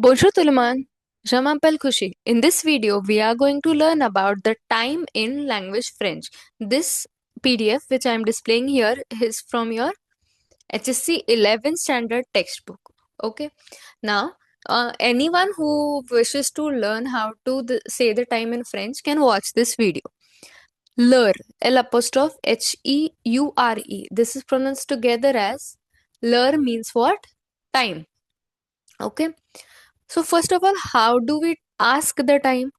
Bonjour tout le monde, je m'appelle Khushi. In this video, we are going to learn about the time in language French. This PDF which I am displaying here is from your HSC 11th standard textbook. Okay. Now, anyone who wishes to learn how to say the time in French can watch this video. L'heure, L apostrophe H-E-U-R-E. This is pronounced together as l'heure means what? Time. Okay. So first of all, how do we ask the time?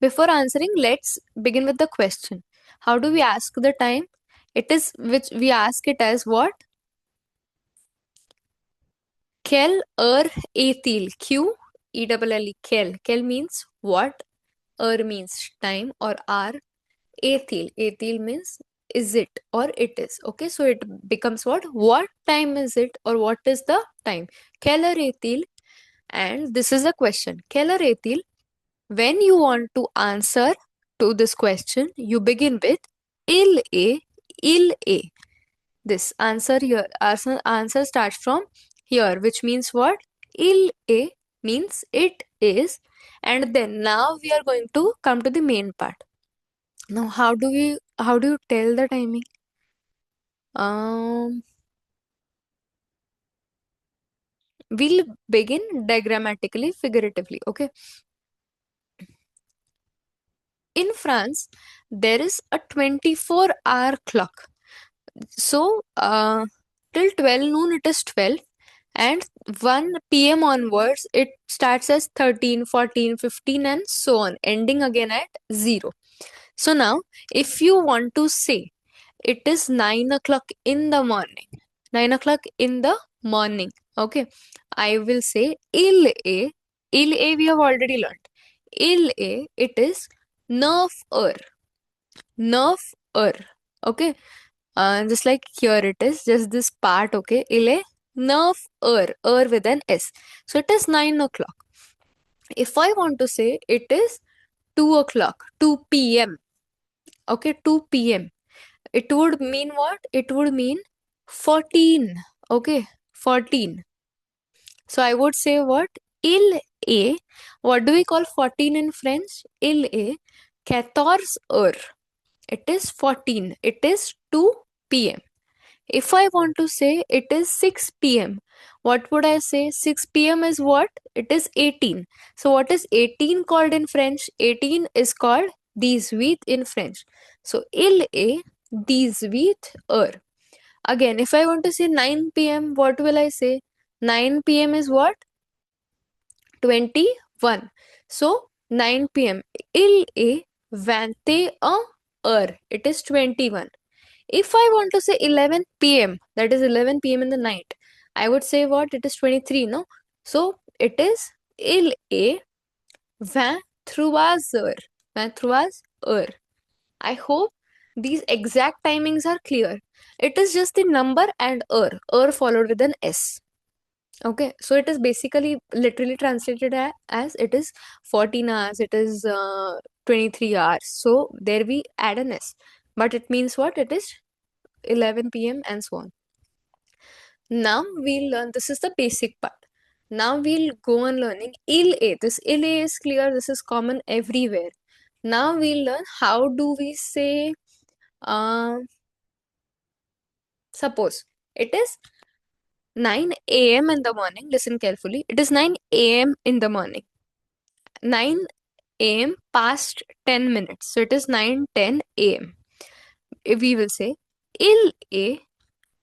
Before answering, let's begin with the question. How do we ask the time? It is which we ask it as what? Quelle heure est-il? Q E double L E. Quelle. Quelle means what? Heure means time or hour. Est-il. Est-il means is it or it is. Okay, so it becomes what? What time is it or what is the time? Quelle heure est-il? And this is a question. Quelle heure est-il? When you want to answer to this question, you begin with il est. This answer here, answer starts from here, which means what? Il est means it is. And then now we are going to come to the main part. Now, how do you tell the timing? We'll begin diagrammatically, figuratively. Okay. In France, there is a 24-hour clock. So, till 12 noon it is 12, and 1 p.m. onwards it starts as 13, 14, 15 and so on, ending again at 0. So now, if you want to say it is 9 o'clock in the morning, 9 o'clock in the morning, okay, I will say il est we have already learned. Il est, it is 9 heure, okay. Just like here it is, just this part, okay. Il est 9 heure with an S. So it is 9 o'clock. If I want to say it is 2 o'clock, 2 p.m. Okay, 2 p.m. It would mean what? It would mean 14. Okay, 14. So I would say what? Il est. What do we call 14 in French? Il est 14 heures. It is 14. It is 2 p.m. If I want to say it is 6 p.m., what would I say? 6 p.m. is what? It is 18. So what is 18 called in French? 18 is called 18 in French. So il est 18 heures. Again, if I want to say 9 p.m., what will I say? 9 p.m. is what? 21. So 9 p.m. Il est 21 heures. It is 21. If I want to say 11 p.m., that is 11 p.m. in the night, I would say what? It is 23, no? So it is il est 23 heures. 23 heures. I hope these exact timings are clear. It is just the number and heure followed with an S. Okay, so it is basically literally translated as it is 14 hours, it is 23 hours. So there we add an S. But it means what? It is 11 p.m. and so on. Now we'll learn, this is the basic part. Now we'll go on learning il est. This il est is clear, this is common everywhere. Now we'll learn how do we say, suppose it is 9 a.m. in the morning. Listen carefully. It is 9 a.m. in the morning. 9 a.m. past 10 minutes. So it is 9:10 a.m. If we will say il est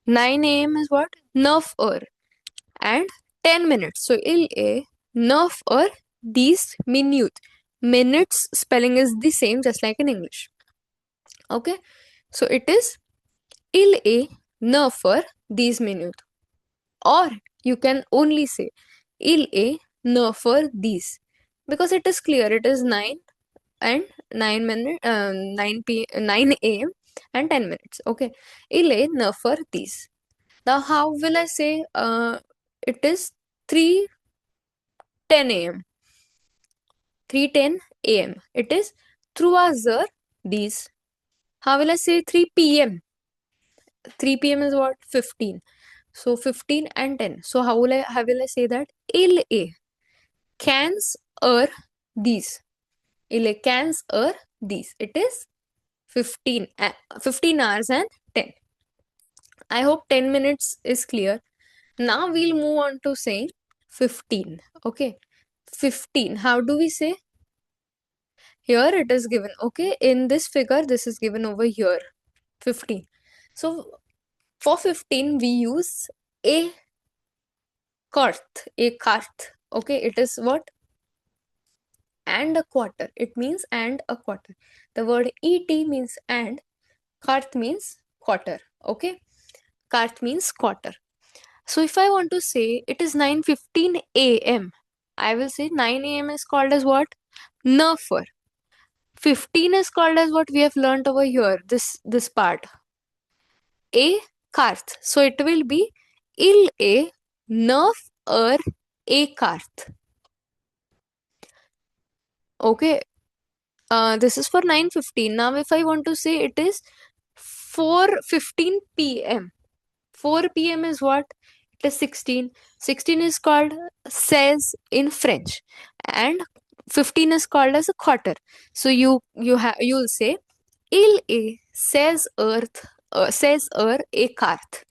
9 a.m. is what? 9 heures and 10 minutes. So il est 9 heures 10 minutes. Minutes spelling is the same just like in English. Okay. So it is il est 9 heures 10 minutes. Or you can only say il est 9 heures 10 because it is clear. It is 9 and 9 minutes, 9 a.m. and 10 minutes. Okay. Il est 9 heures 10. Now, how will I say it is 3:10 a.m.? 3:10 a.m. It is 3 heures 10. How will I say 3 p.m.? 3 p.m. is what? 15. So 15 and 10. So how will I say that? Il est cans er these. Ile cans er these. It is 15 hours and 10. I hope 10 minutes is clear. Now we'll move on to saying 15. Okay. 15. How do we say? Here it is given. Okay. In this figure, this is given over here. 15. So for 15, we use a karth. Okay. It is what? And a quarter. It means and a quarter. The word et means and. Karth means quarter. Okay. Karth means quarter. So if I want to say it is 9:15 a.m., I will say 9 a.m. is called as what? Nafar. 15 is called as what we have learnt over here, this part. A karth. So it will be il a naf a karth. Okay. This is for 9:15. Now if I want to say it is 4:15 p.m. 4 p.m. is what? It is 16. 16 is called seize in French, and 15 is called as a quarter. So you'll say il est 16 heures et quart.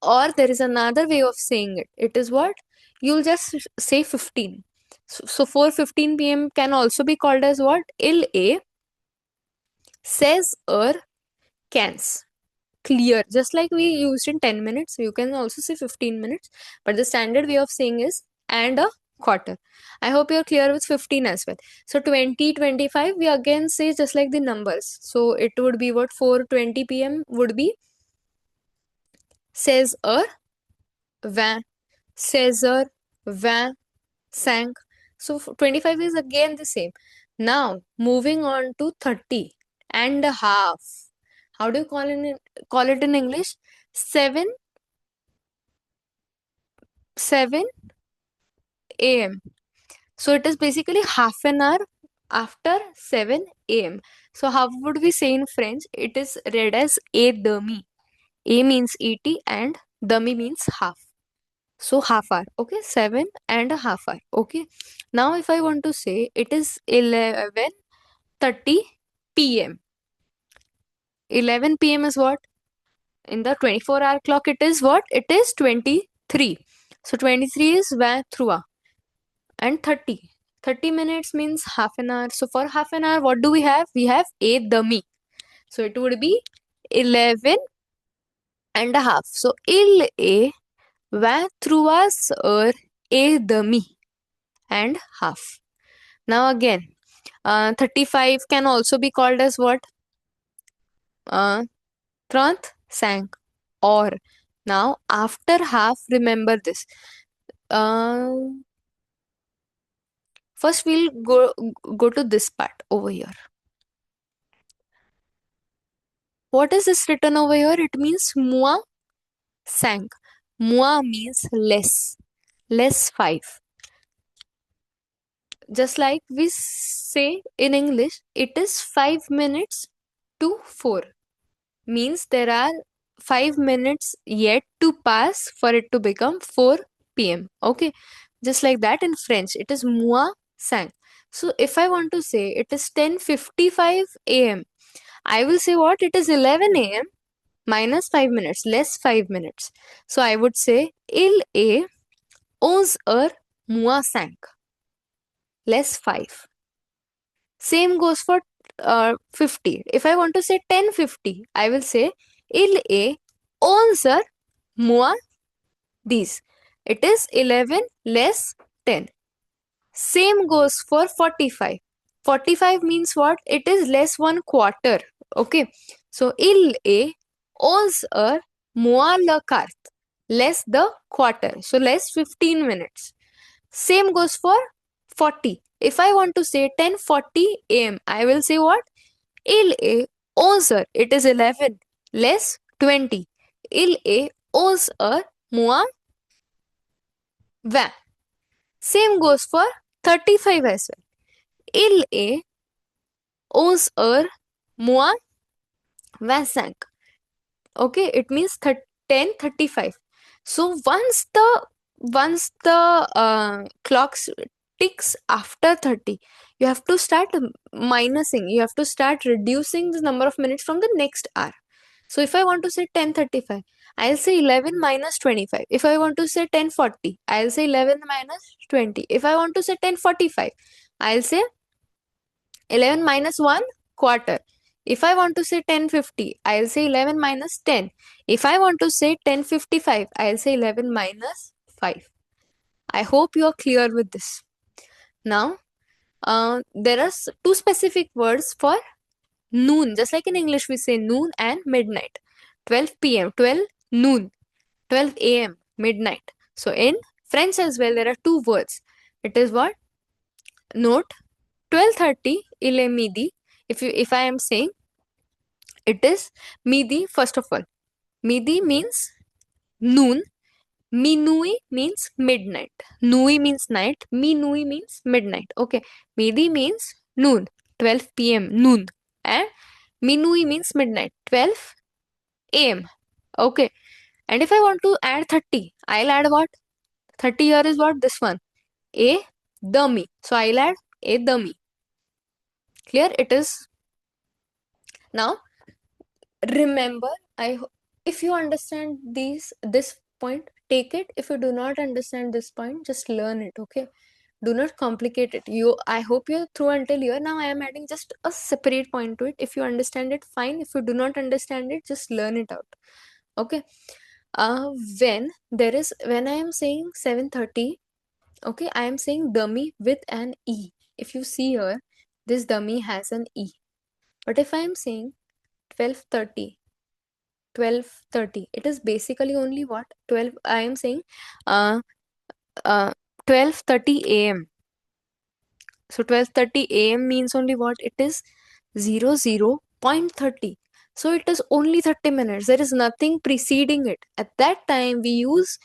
Or there is another way of saying it. It is what? You'll just say 15. So 4:15 p.m. can also be called as what? Il est 16 heures 15. Clear, just like we used in 10 minutes, you can also say 15 minutes, but the standard way of saying is and a quarter. I hope you're clear with 15 as well. So 20, 25, we again say just like the numbers. So it would be what? 4:20 p.m. would be 16 heures 20, 16 heures 25. So 25 is again the same. Now moving on to 30 and a half. How do you call it in English? 7 a.m. So it is basically half an hour after 7 a.m. So how would we say in French? It is read as a demi. A means et and demi means half. So half hour. Okay, 7 and a half hour. Okay. Now if I want to say it is 11:30 p.m. 11 p.m. is what? In the 24-hour clock, it is what? It is 23. So 23 is 23 and 30 minutes means half an hour. So for half an hour, what do we have? We have a dummy. So it would be 11 and a half. So il est 23 heures et demi and half. Now again, 35 can also be called as what? 35. Or now after half, remember this. First we'll go to this part over here. What is this written over here? It means moins 5. Moins means less. Less 5. Just like we say in English, it is 5 minutes to 4. Means there are 5 minutes yet to pass for it to become 4 p.m. Okay. Just like that in French, it is moins 5. So if I want to say it is 10:55 a.m., I will say what? It is 11 a.m. minus 5 minutes, less 5 minutes. So I would say il est 11 heures moins 5. Less 5. Same goes for 50. If I want to say 10:50, I will say il est 11 heures moins 10. It is 11 less 10. Same goes for 45. 45 means what? It is less 1 quarter. Okay. So il est 11 heures moins le quart. Less the quarter. So less 15 minutes. Same goes for 40. If I want to say 10:40 a.m., I will say what? Il est 11 heures. It is 11 less 20. Il est 11 heures moins 20. Same goes for 35 as well. Il est 11 heures moins 25. Okay, it means 10:35. So once the clocks ticks after 30, you have to start minusing, you have to start reducing the number of minutes from the next hour. So if I want to say 10:35, I'll say 11 minus 25. If I want to say 10:40, I'll say 11 minus 20. If I want to say 10:45, I'll say 11 minus 1 quarter. If I want to say 10:50, I'll say 11 minus 10. If I want to say 10:55, I'll say 11 minus 5. I hope you're clear with this. Now, there are two specific words for noon. Just like in English, we say noon and midnight. 12 p.m., 12 noon, 12 a.m., midnight. So in French as well, there are two words. It is what? Note 12:30, il est midi. If I am saying it is midi, first of all, midi means noon. Minui means midnight. Nui means night. Minui means midnight. Okay. Midi means noon. 12 p.m. noon. And minui means midnight. 12 a.m. Okay. And if I want to add 30, I'll add what? 30 here is what? This one. A dummy. So I'll add a dummy. Clear? It is. Now, remember, if you understand this point, take it. If you do not understand this point, just learn it. Okay. Do not complicate it. I hope you're through until here. Now I am adding just a separate point to it. If you understand it, fine. If you do not understand it, just learn it out. Okay. When I am saying 7:30, okay, I am saying dummy with an E. If you see here, this dummy has an E. But if I am saying 12:30, 12:30, it is basically only what? 12, I am saying 12:30 a.m. So 12:30 a.m. means only what? It is 00:30. So it is only 30 minutes. There is nothing preceding it. At that time, we use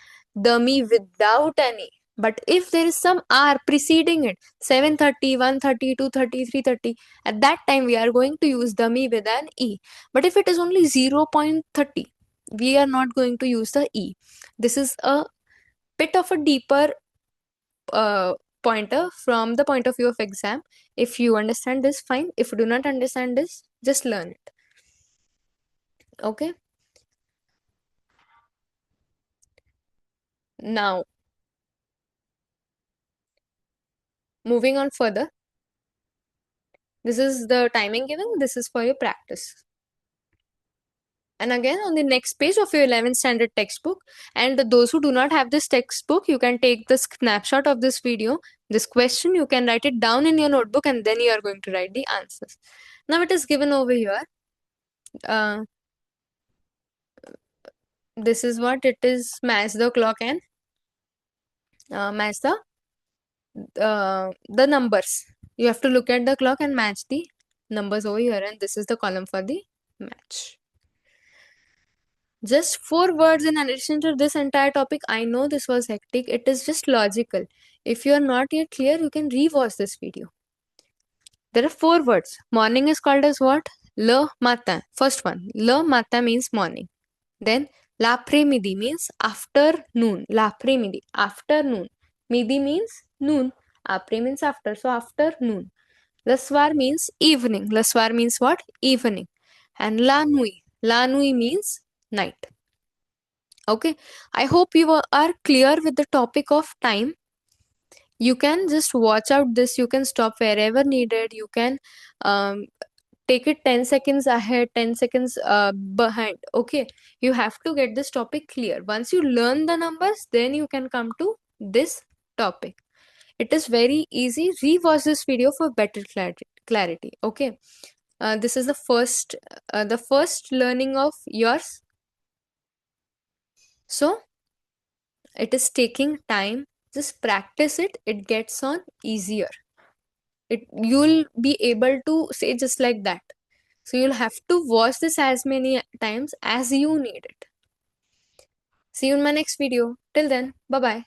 dummy without any. But if there is some hour preceding it, 7:30, 1:30, 2:30, 3:30, at that time we are going to use dummy with an E. But if it is only 0:30, we are not going to use the E. This is a bit of a deeper pointer from the point of view of exam. If you understand this, fine. If you do not understand this, just learn it. Okay. Now, moving on further. This is the timing given. This is for your practice. And again, on the next page of your 11th standard textbook, and those who do not have this textbook, you can take the snapshot of this video, this question, you can write it down in your notebook, and then you are going to write the answers. Now it is given over here. This is what it is. Match the clock and match the numbers. You have to look at the clock and match the numbers over here, and this is the column for the match. Just 4 words in addition to this entire topic. I know this was hectic. It is just logical. If you are not yet clear, you can re-watch this video. There are 4 words. Morning is called as what? Le matin. First one. Le matin means morning. Then l'après-midi means afternoon. L'après-midi. Afternoon. Midi means noon. Après means after. So afternoon. Le soir means evening. Le soir means what? Evening. And la nuit. La nuit means night. Okay. I hope you are clear with the topic of time. You can just watch out this. You can stop wherever needed. You can take it 10 seconds ahead, 10 seconds behind. Okay. You have to get this topic clear. Once you learn the numbers, then you can come to this topic. It is very easy. Re-watch this video for better clarity. Okay. This is the first learning of yours. So it is taking time. Just practice it. It gets on easier. You'll be able to say just like that. So you'll have to watch this as many times as you need it. See you in my next video. Till then, bye-bye.